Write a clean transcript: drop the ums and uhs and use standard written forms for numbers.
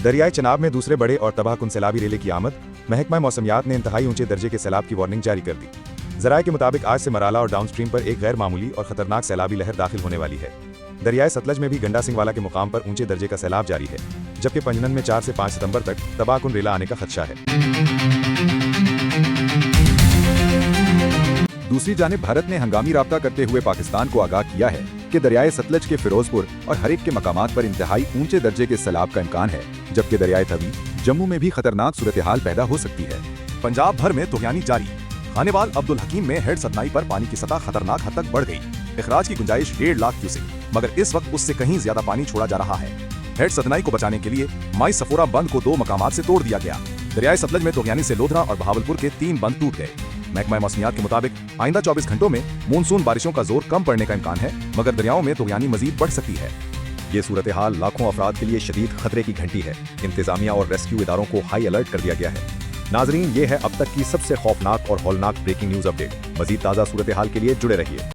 दरियाई चनाब में दूसरे बड़े और तबाहकुन सैलाबी रेले की आमद। महकमा मौसमियात ने इंतहाई ऊंचे दर्जे के सैलाब की वार्निंग जारी कर दी। ज़राए के मुताबिक आज से मराला और डाउन स्ट्रीम पर एक गैर मामूली और खतरनाक सैलाबी लहर दाखिल होने वाली है। दरियाए सतलज में भी गंडा सिंहवाला के मुकाम पर ऊंचे दर्जे का सैलाब जारी है, जबकि पंजनन में 4 से 5 सितंबर तक तबाहकुन रेला आने का खदशा है। दूसरी जानिब भारत ने हंगामी राब्ता करते हुए पाकिस्तान को आगाह किया है कि दरियाए सतलज के फिरोजपुर और हरिक के मकामात पर इंतहाई ऊंचे दर्जे के सैलाब का इम्कान है, जबकि दरियाए तवी जम्मू में भी खतरनाक सूरत हाल पैदा हो सकती है। पंजाब भर में तूफ़ानी जारी। खानेवाल अब्दुल हकीम में हेड सतनाई पर पानी की सतह खतरनाक हद तक बढ़ गई। इखराज की गुंजाइश 1.5 लाख क्यूसेक, मगर इस वक्त उससे कहीं ज्यादा पानी छोड़ा जा रहा है। हेड सतनाई को बचाने के लिए माई सफोरा बंद को 2 मकामात से तोड़ दिया गया। दरियाए सतलज में तूफ़ानी से लोधरा और बहावलपुर के 3 बंद टूट गए। महकमा मौसमियात के मुताबिक आइंदा 24 घंटों में मानसून बारिशों का जोर कम पड़ने का इम्कान है, मगर दरियाओं में तूफ़ानी मजीद बढ़ सकती है। ये सूरत हाल लाखों अफराद के लिए शदीद खतरे की घंटी है। इंतजामिया और रेस्क्यू इदारों को हाई अलर्ट कर दिया गया है। नाजरीन, ये है अब तक की सबसे खौफनाक और हौलनाक ब्रेकिंग न्यूज अपडेट। मजीद ताज़ा सूरत हाल के लिए जुड़े रहिए।